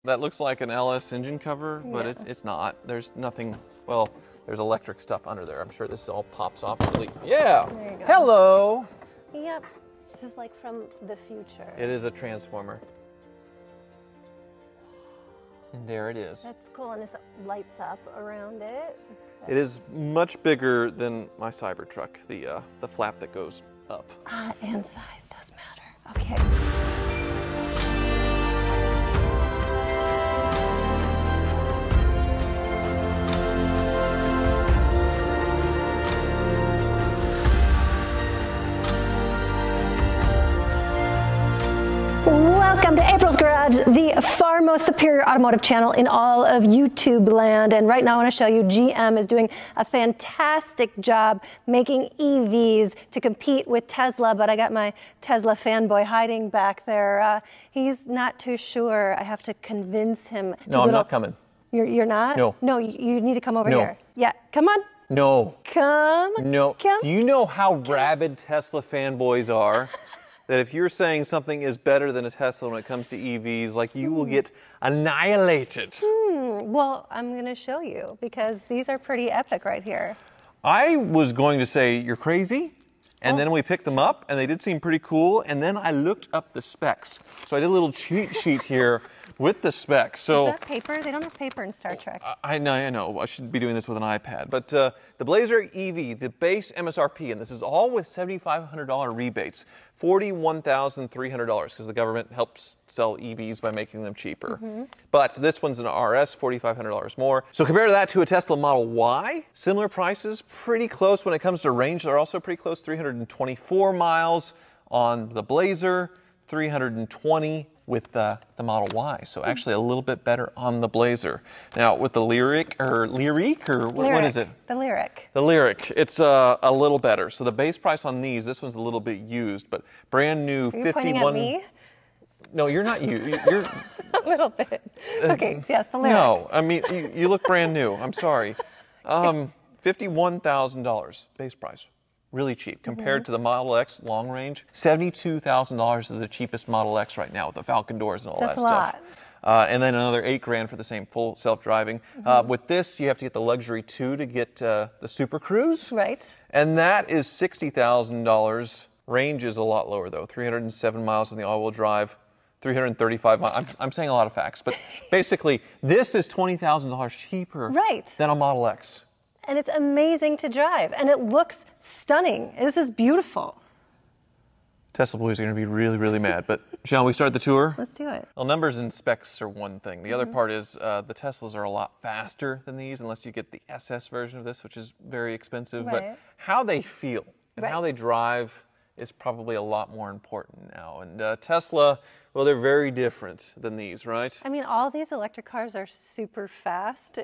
That looks like an LS engine cover, but it's not. There's nothing, well, there's electric stuff under there. I'm sure this all pops off really. Yeah! There you go. Hello! Yep. This is like from the future. It is a transformer. And there it is. That's cool, and this lights up around it. It is much bigger than my Cybertruck, the flap that goes up. And size does matter. Okay. Welcome to April's Garage, the far most superior automotive channel in all of YouTube land. And right now I want to show you GM is doing a fantastic job making EVs to compete with Tesla, but I got my Tesla fanboy hiding back there. He's not too sure. I have to convince him. No, I'm not coming. You're not? No. No, you need to come over here. Yeah, come on. No. Come. No. Come. Do you know how rabid Tesla fanboys are? That if you're saying something is better than a Tesla when it comes to EVs, like you will get annihilated. Well, I'm going to show you because these are pretty epic right here. I was going to say you're crazy, and then we picked them up, and they did seem pretty cool, and then I looked up the specs. So I did a little cheat sheet here with the specs. So is that paper? They don't have paper in Star Trek. I know. I should be doing this with an iPad. But the Blazer EV, the base MSRP, and this is all with $7,500 rebates, $41,300, because the government helps sell EVs by making them cheaper. But this one's an RS, $4,500 more. So compare that to a Tesla Model Y. Similar prices, pretty close when it comes to range. They're also pretty close, 324 miles on the Blazer, 320 with the Model Y, so actually a little bit better on the Blazer. Now with the Lyriq, what is it? The Lyriq. The Lyriq, it's a little better. So the base price on these, this one's a little bit used, but brand new 51. Are you pointing at me? No, you're not you. You're a little bit. Okay, yes, the Lyriq. No, I mean you look brand new. I'm sorry. $51,000 base price. Really cheap compared to the Model X long range. $72,000 is the cheapest Model X right now with the Falcon doors and all that stuff. And then another $8,000 for the same full self-driving. With this, you have to get the Luxury 2 to get the Super Cruise. Right. And that is $60,000. Range is a lot lower though. 307 miles on the all-wheel drive. 335 miles. I'm saying a lot of facts, but basically this is $20,000 cheaper than a Model X. And it's amazing to drive, and it looks stunning. This is beautiful. Tesla boys are going to be really, really mad, but shall we start the tour? Let's do it. Well, numbers and specs are one thing. The other part is the Teslas are a lot faster than these, unless you get the SS version of this, which is very expensive. But how they feel and how they drive is probably a lot more important now. And Tesla, well, they're very different than these, right? I mean, all these electric cars are super fast.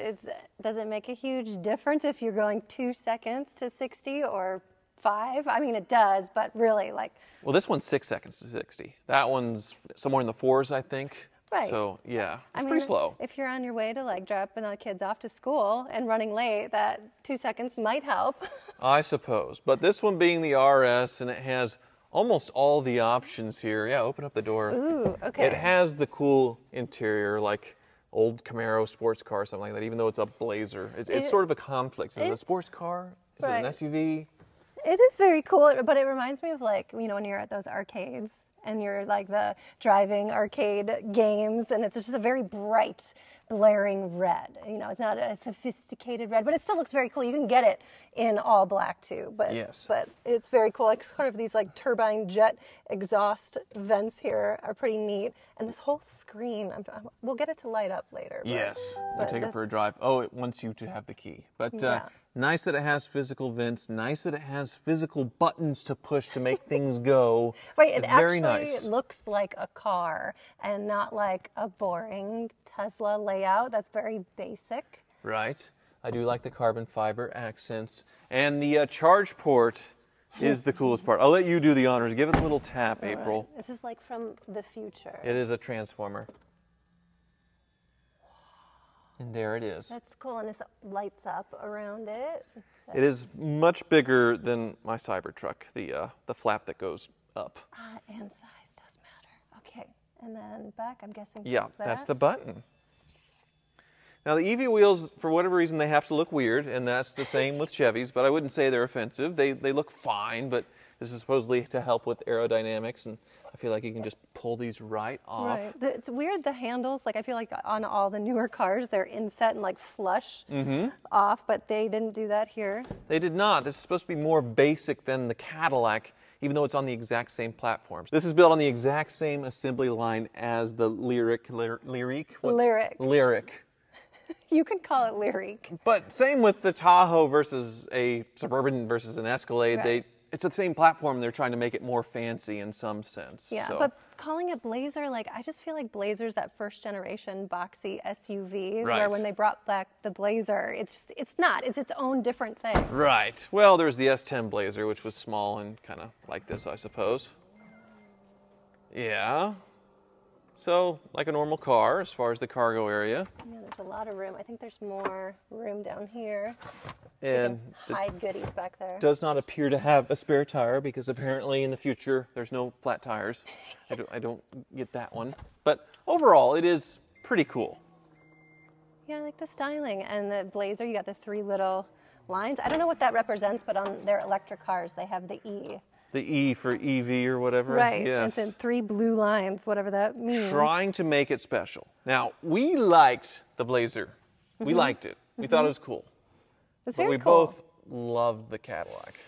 Does it make a huge difference if you're going 2 seconds to 60 or 5? I mean, it does, but really, like... Well, this one's 6 seconds to 60. That one's somewhere in the 4s, I think. Right. So, yeah, it's pretty slow. If you're on your way to, like, dropping the kids off to school and running late, that 2 seconds might help. I suppose. But this one being the RS, and it has almost all the options here. Yeah, open up the door. Ooh, okay. It has the cool interior, like old Camaro sports car or something like that, even though it's a Blazer. It's sort of a conflict. Is it a sports car? Is it an SUV? It is very cool, but it reminds me of, like, you know, when you're at those arcades and you're like the driving arcade games, and it's just a very bright, blaring red. You know, it's not a sophisticated red, but it still looks very cool. You can get it in all black too, but it's very cool. Like sort of these like turbine jet exhaust vents here are pretty neat, and this whole screen. We'll get it to light up later. Yes, we'll take it for a drive. Oh, it wants you to have the key, but. Nice that it has physical vents. Nice that it has physical buttons to push to make things go. Right, it very actually nice. Looks like a car and not like a boring Tesla layout. That's very basic. Right. I do like the carbon fiber accents. And the charge port is the coolest part. I'll let you do the honors. Give it a little tap, April. This is like from the future. It is a transformer. And there it is. That's cool, and this lights up around it. It is much bigger than my Cybertruck, the flap that goes up. And size does matter. Okay. And then back, I'm guessing. Yeah, that's the button. Now the EV wheels, for whatever reason, they have to look weird, and that's the same with Chevys, but I wouldn't say they're offensive. They look fine, but this is supposedly to help with aerodynamics, and I feel like you can just pull these right off. Right. It's weird, the handles, like I feel like on all the newer cars, they're inset and like flush off, but they didn't do that here. They did not. This is supposed to be more basic than the Cadillac, even though it's on the exact same platforms. This is built on the exact same assembly line as the Lyriq. Lyriq. You can call it Lyriq. But same with the Tahoe versus a Suburban versus an Escalade. Right. It's the same platform. They're trying to make it more fancy in some sense. Yeah, so. but calling it Blazer, like I just feel like Blazer's that first generation boxy SUV, Right. where when they brought back the Blazer, it's not. It's its own different thing. Right. Well, there's the S10 Blazer, which was small and kind of like this, I suppose. Yeah. So, like a normal car, as far as the cargo area. Yeah, there's a lot of room. I think there's more room down here. And so you can hide goodies back there. Does not appear to have a spare tire because apparently in the future there's no flat tires. I don't get that one. But overall, it is pretty cool. Yeah, I like the styling. And the Blazer, you got the 3 little lines. I don't know what that represents, but on their electric cars, they have the E. The E for EV or whatever. Right, Yes. it's in 3 blue lines, whatever that means. Trying to make it special. Now, we liked the Blazer. We liked it. We thought it was cool. It's But very we cool. both loved the Cadillac.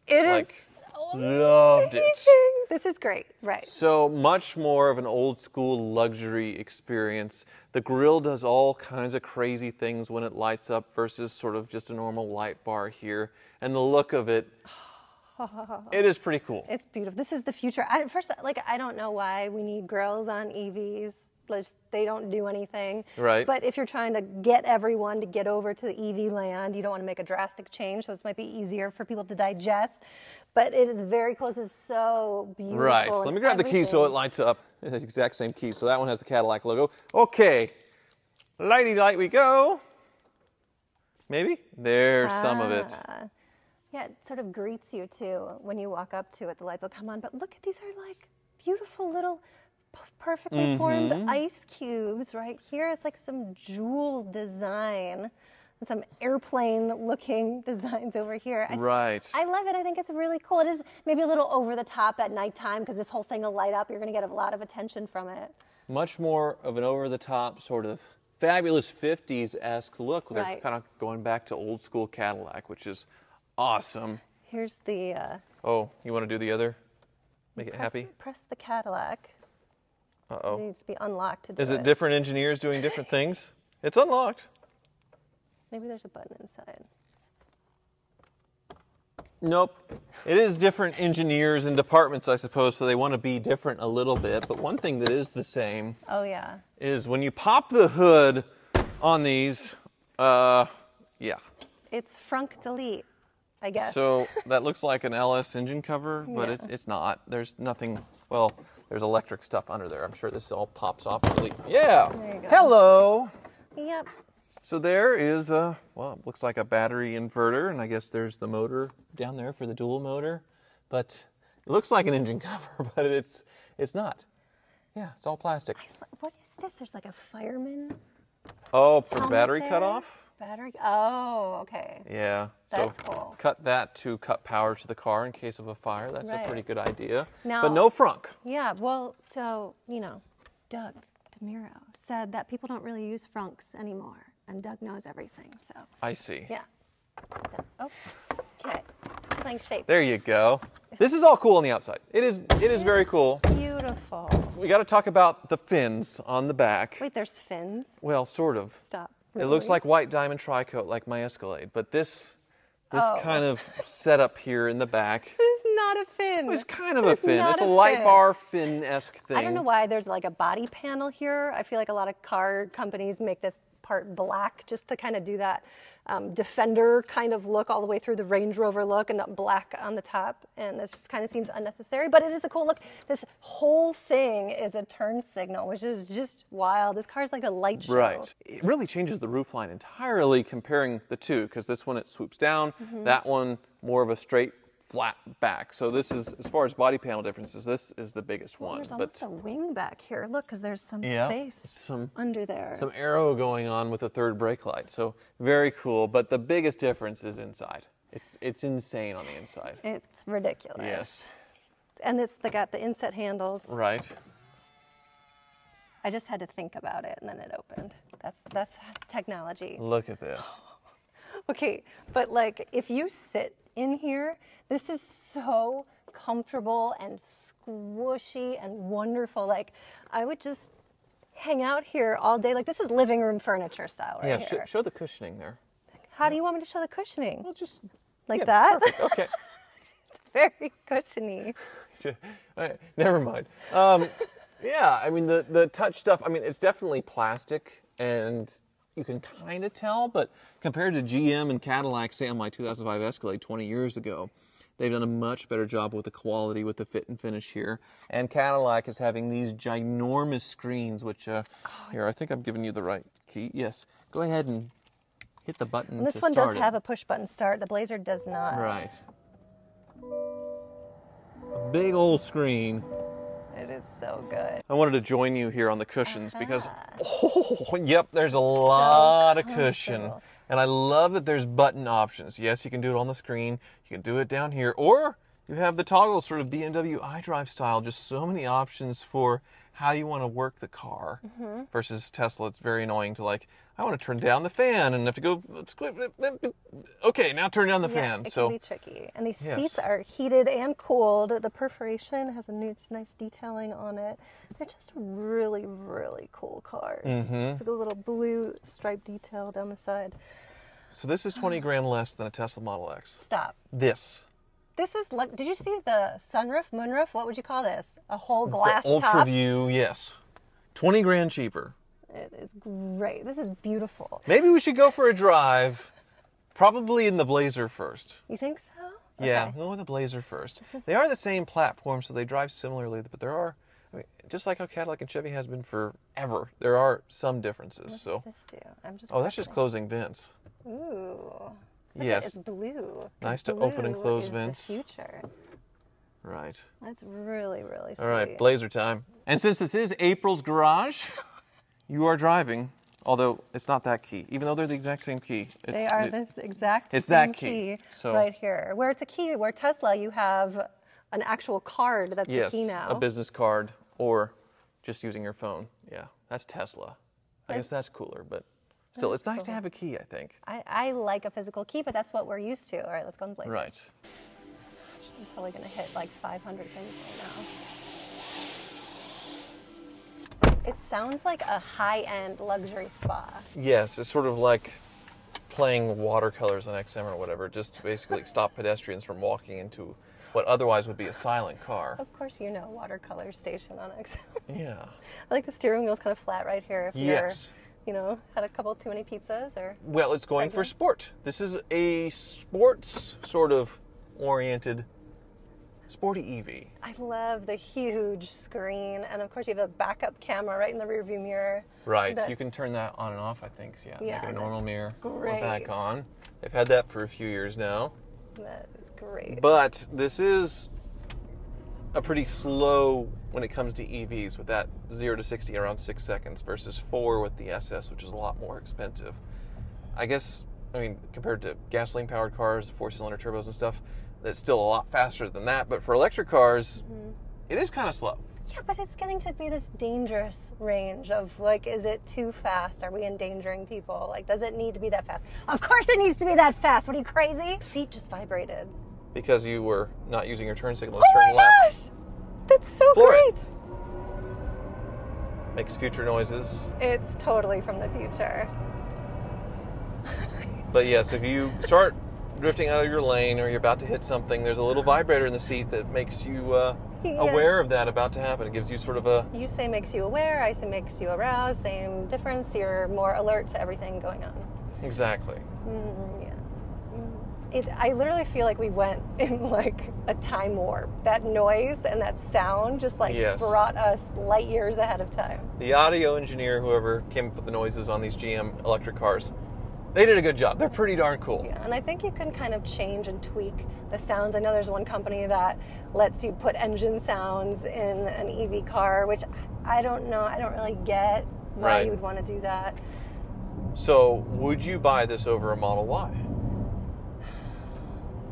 It like, is so loved it. amazing. This is great, right. So much more of an old school luxury experience. The grille does all kinds of crazy things when it lights up versus sort of just a normal light bar here. And the look of it, it is pretty cool. It's beautiful. This is the future. First, I don't know why we need grills on EVs. They don't do anything. Right. But if you're trying to get everyone to get over to the EV land, you don't want to make a drastic change, so this might be easier for people to digest. But it is very close. It's so beautiful. Right. So let me grab the key so it lights up. It's the exact same key. So that one has the Cadillac logo. Okay. Lighty light we go. Maybe? There's some of it. Yeah, it sort of greets you too when you walk up to it. The lights will come on. But look, these are like beautiful little perfectly formed ice cubes right here. It's like some jewel design. Some airplane-looking designs over here. Right. I love it. I think it's really cool. It is maybe a little over the top at nighttime because this whole thing will light up. You're going to get a lot of attention from it. Much more of an over-the-top sort of fabulous 50s-esque look. They're Right. kind of going back to old school Cadillac, which is awesome. Here's the... Oh, you want to do the other? Make it happy? Press the Cadillac. It Uh-oh. needs to be unlocked to do Is it different engineers doing different things? It's unlocked. Maybe there's a button inside. Nope. It is different engineers and departments, I suppose, so they want to be different a little bit. But one thing that is the same Oh, yeah. is when you pop the hood on these, yeah. It's Frunk Delete, I guess. So that looks like an LS engine cover, but Yeah. it's not. There's nothing, well, there's electric stuff under there. I'm sure this all pops off. Yeah. There you go. Hello. Yep. So there is a, well, it looks like a battery inverter, and I guess there's the motor down there for the dual motor. But it looks like an engine cover, but it's not. Yeah, it's all plastic. What is this? There's like a fireman Oh, for helmet battery there? cutoff? Battery? Oh, okay. Yeah. That's so cool. cut that to cut power to the car in case of a fire. That's Right. a pretty good idea. Now- but no frunk. Yeah, well, so, Doug DeMuro said that people don't really use frunks anymore. And Doug knows everything, so. I see. Yeah. Oh, okay. Playing shape. There you go. This is all cool on the outside. It is very cool. Beautiful. We got to talk about the fins on the back. Wait, there's fins? Well, sort of. Stop. It looks Really? like white diamond tri-coat like my Escalade, but this Oh. kind of setup here in the back It's not a fin. is kind of a fin. not It's a a light fin. bar fin-esque thing. I don't know why there's like a body panel here. I feel like a lot of car companies make this part black just to kind of do that Defender kind of look all the way through the Range Rover look and black on the top. And this just kind of seems unnecessary, but it is a cool look. This whole thing is a turn signal, which is just wild. This car is like a light show. Right. It really changes the roofline entirely comparing the two, because this one it swoops down, that one more of a straight flat back. So this is, as far as body panel differences, this is the biggest one. There's almost a wing back here. Look, because there's some space under there. Some arrow going on with a third brake light. So very cool. But the biggest difference is inside. It's insane on the inside. It's ridiculous. Yes. And they got the inset handles. Right. I just had to think about it, and then it opened. That's technology. Look at this. Okay, but like if you sit in here, this is so comfortable and squishy and wonderful. Like I would just hang out here all day. Like this is living room furniture style right here. Yeah, show the cushioning there. How do you want me to show the cushioning? Well, just like that? Perfect. Okay. It's very cushiony. All right, never mind. Yeah, I mean the touch stuff. I mean it's definitely plastic, and you can kind of tell, but compared to GM and Cadillac, say on my 2005 Escalade 20 years ago, they've done a much better job with the quality, with the fit and finish here. And Cadillac is having these ginormous screens, which here I think I'm giving you the right key. Yes, go ahead and hit the button. And this one does have a push button start. The Blazer does not. Right. A big old screen. It is so good. I wanted to join you here on the cushions because, yep, there's a lot of cushion. And I love that there's button options. Yes, you can do it on the screen. You can do it down here. Or you have the toggle sort of BMW iDrive style. Just so many options for how you want to work the car. Versus Tesla, it's very annoying to like, I want to turn down the fan and have to go, okay, now turn down the fan. It can be tricky. And these seats are heated and cooled. The perforation has nice detailing on it. They're just really, really cool cars. It's like a little blue striped detail down the side. So this is 20 grand less than a Tesla Model X. Stop. This is, look, did you see the sunroof, moonroof? What would you call this? A whole glass the top? Ultra View, yes. 20 grand cheaper. It is great. This is beautiful. Maybe we should go for a drive, probably in the Blazer first. You think so? Yeah, we'll go in the Blazer first. They are the same platform, so they drive similarly, but there are, I mean, just like how Cadillac and Chevy has been forever, there are some differences. What does this do? I'm just that's just closing vents. Ooh. Yes. It's blue. Nice to open and close vents. The future. Right. That's really, really sweet. All right, Blazer time. And since this is April's garage, you are driving, although it's not that key, even though they're the exact same key. They are this exact it's same that key so, right here. Where it's a key, where Tesla, you have an actual card that's the key now. A business card or just using your phone. Yeah, that's Tesla. I guess that's cooler, but still, it's nice to have a key, I think. I like a physical key, but that's what we're used to. All right, let's go in the Blazer. Right. I'm totally going to hit like 500 things right now. It sounds like a high-end luxury spa. Yes, it's sort of like playing watercolors on XM or whatever, just to basically stop pedestrians from walking into what otherwise would be a silent car. Of course you know watercolor station on XM. Yeah. I like the steering wheel's kind of flat right here if you're, you know, had a couple too many pizzas or... Well, it's going for sport. This is a sports sort of oriented sporty EV. I love the huge screen, and of course you have a backup camera right in the rearview mirror. Right, you can turn that on and off, I think. So make it a normal mirror. Great. Back on. They've had that for a few years now. That is great. But this is a pretty slow when it comes to EVs, with that 0 to 60 around 6 seconds versus 4 with the SS, which is a lot more expensive. I guess, I mean, compared to gasoline-powered cars, 4-cylinder turbos and stuff, it's still a lot faster than that. But for electric cars, it is kind of slow. Yeah, but it's getting to be this dangerous range of, like, is it too fast? Are we endangering people? Like, does it need to be that fast? Of course it needs to be that fast. What are you, crazy? The seat just vibrated. Because you were not using your turn signal to turn left. Oh my gosh! That's so great! Makes future noises. It's totally from the future. But yes, if you start drifting out of your lane or you're about to hit something, there's a little vibrator in the seat that makes you aware of that about to happen. It gives you sort of a... You say makes you aware, I say makes you aroused, same difference. You're more alert to everything going on. Exactly. I literally feel like we went in like a time warp. That noise and that sound just like brought us light years ahead of time. The audio engineer, whoever came up with the noises on these GM electric cars, They did a good job. They're pretty darn cool. Yeah, and I think you can kind of change and tweak the sounds. I know there's one company that lets you put engine sounds in an EV car, which I don't know. I don't really get why you would want to do that. So, would you buy this over a Model Y?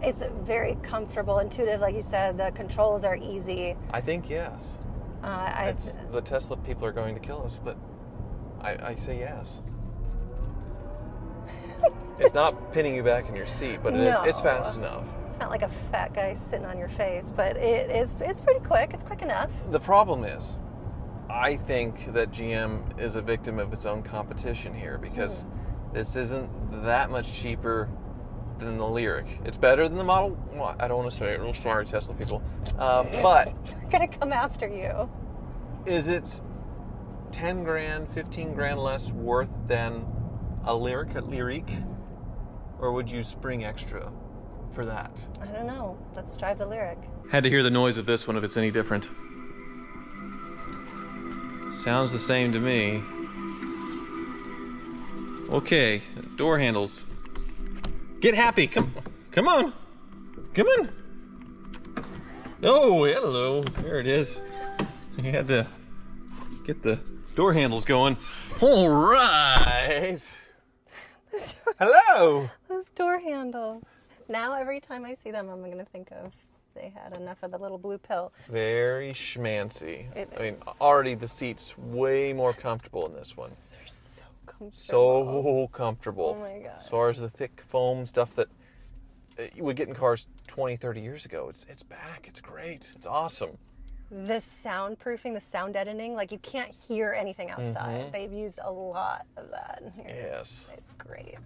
It's very comfortable, intuitive, like you said. The controls are easy. I think yes. The Tesla people are going to kill us, but I say yes. It's not pinning you back in your seat, but it's fast enough. It's not like a fat guy sitting on your face, but it's pretty quick. It's quick enough. The problem is, I think that GM is a victim of its own competition here because this isn't that much cheaper than the Lyriq. It's better than the Model Y. I don't want to say it. I'm sorry, Tesla people. But we're going to come after you. Is it 10 grand, 15 grand less worth than a Lyriq? Or would you spring extra for that? I don't know. Let's drive the Lyriq. Had to hear the noise of this one if it's any different. Sounds the same to me. Okay, door handles. Get happy. Come on. Come on. Oh, hello. There it is. You had to get the door handles going. All right. Hello. Those door handles. Now every time I see them, I'm going to think of they had enough of the little blue pill. Very schmancy. I mean, already the seat's way more comfortable in this one. They're so comfortable. So comfortable. Oh my gosh. As far as the thick foam stuff that you would get in cars 20, 30 years ago, it's back. It's great. It's awesome. The soundproofing, the sound editing, like you can't hear anything outside. They've used a lot of that in here. Yes. It's great.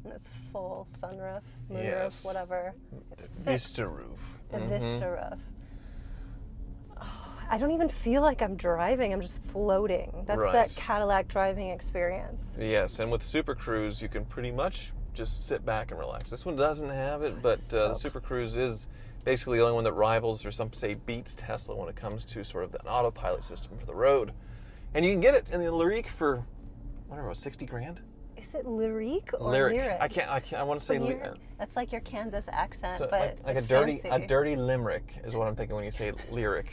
And this full sunroof, moonroof, whatever. It's Vista roof. The Vista roof. Oh, I don't even feel like I'm driving. I'm just floating. That's that Cadillac driving experience. Yes, and with Super Cruise, you can pretty much just sit back and relax. This one doesn't have it, but the Super Cruise is basically the only one that rivals, or some say beats, Tesla when it comes to sort of an autopilot system for the road. And you can get it in the Lyriq for, I don't know, 60 grand? Is it Lyriq or Lyriq? I want to say Lyriq. That's like your Kansas accent, so but like it's a dirty limerick is what I'm thinking when you say Lyriq.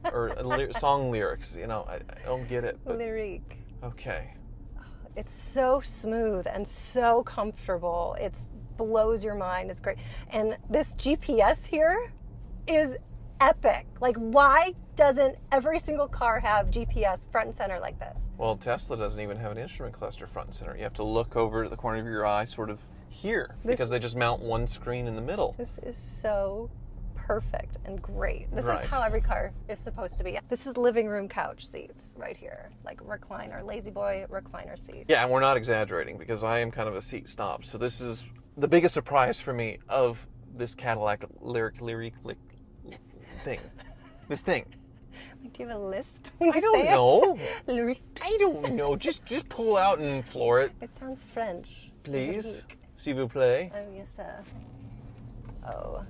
Or song lyrics, you know, I don't get it. But Lyriq. Okay. It's so smooth and so comfortable. It blows your mind. It's great. And this GPS here is epic. Like, why doesn't every single car have GPS front and center like this? Well, Tesla doesn't even have an instrument cluster front and center. You have to look over to the corner of your eye, sort of here, because they just mount one screen in the middle. This is so perfect and great. This is how every car is supposed to be. This is living room couch seats right here, like recliner, lazy boy recliner seat. Yeah, and we're not exaggerating because I am kind of a seat snob. So this is the biggest surprise for me of this Cadillac Lyriq thing. This thing. Like, do you have a lisp when I you don't say know. It? Lyriq. I don't know. Just pull out and floor it. It sounds French. Please. S'il vous plaît. Oh, yes, sir. Oh.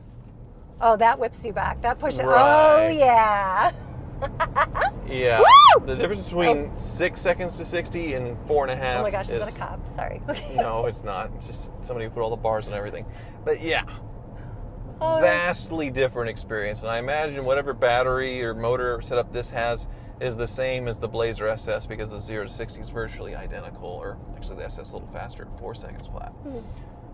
Oh, that whips you back. That pushes. Right. Oh, yeah. Yeah. Woo! The difference between 6 seconds to 60 and 4.5. Oh my gosh, is that a cop? Sorry. Okay. No, it's not. It's just somebody who put all the bars and everything. But yeah. Oh, Vastly different experience. And I imagine whatever battery or motor setup this has is the same as the Blazer SS because the 0 to 60 is virtually identical. Or actually the SS is a little faster at 4 seconds flat.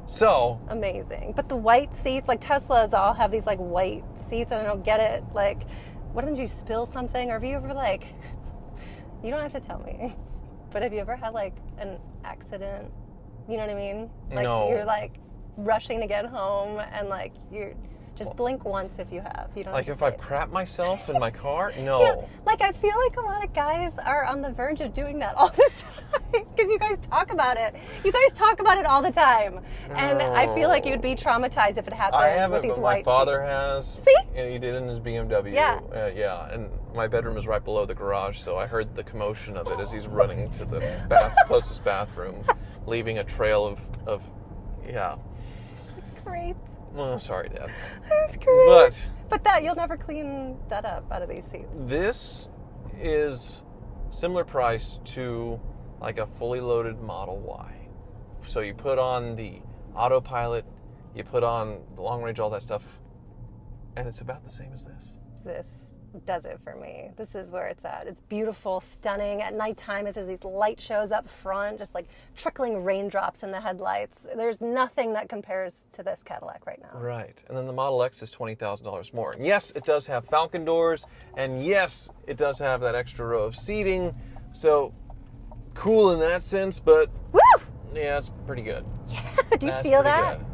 So amazing. But the white seats, like Teslas all have these like white seats, and I don't get it. Like, what if you spill something? Or have you ever like, you don't have to tell me, but have you ever had like an accident? You know what I mean? Like you're like rushing to get home and like you're just blink once if you have. You don't like have if to I say it. crap myself in my car? No. Yeah, like I feel like a lot of guys are on the verge of doing that all the time because you guys talk about it. You guys talk about it all the time, and I feel like you'd be traumatized if it happened I haven't, with these but white my father seats. has. See? And he did in his BMW. Yeah. Yeah, and my bedroom is right below the garage, so I heard the commotion of it as he's running to the closest bathroom, leaving a trail of yeah. It's great. Oh, sorry, Dad. That's great. But that you'll never clean that up out of these seats. This is similar price to like a fully loaded Model Y. So you put on the autopilot, you put on the long range, all that stuff, and it's about the same as this. This does it for me. This is where it's at. It's beautiful, stunning. At nighttime, it's just these light shows up front, just like trickling raindrops in the headlights. There's nothing that compares to this Cadillac right now. Right. And then the Model X is $20,000 more. And yes, it does have Falcon doors, and yes, it does have that extra row of seating. So cool in that sense, but Woo! yeah, it's pretty good. Yeah, do you That's feel pretty that? good.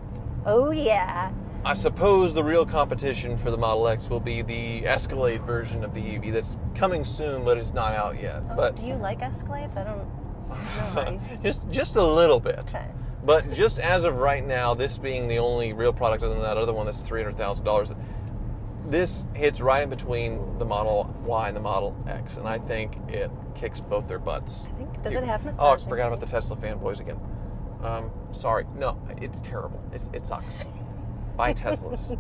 Oh yeah. I suppose the real competition for the Model X will be the Escalade version of the EV that's coming soon, but it's not out yet. Oh, But do you like Escalades? I don't know. just a little bit. Okay. But just as of right now, this being the only real product other than that other one that's $300,000, this hits right in between the Model Y and the Model X, and I think it kicks both their butts. I think, does it have massage? Oh, I forgot about the Tesla fanboys again. Sorry. No, it's terrible. It sucks. Buy Teslas.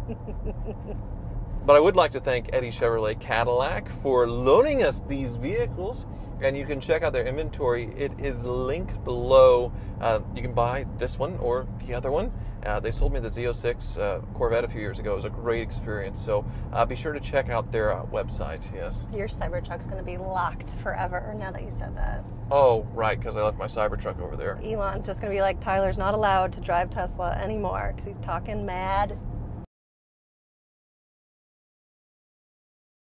But I would like to thank Eddie Chevrolet Cadillac for loaning us these vehicles. And you can check out their inventory. It is linked below. You can buy this one or the other one. They sold me the Z06 Corvette a few years ago. It was a great experience. So be sure to check out their website. Yes. Your Cybertruck's going to be locked forever now that you said that. Oh, right, because I left my Cybertruck over there. Elon's just going to be like, Tyler's not allowed to drive Tesla anymore because he's talking mad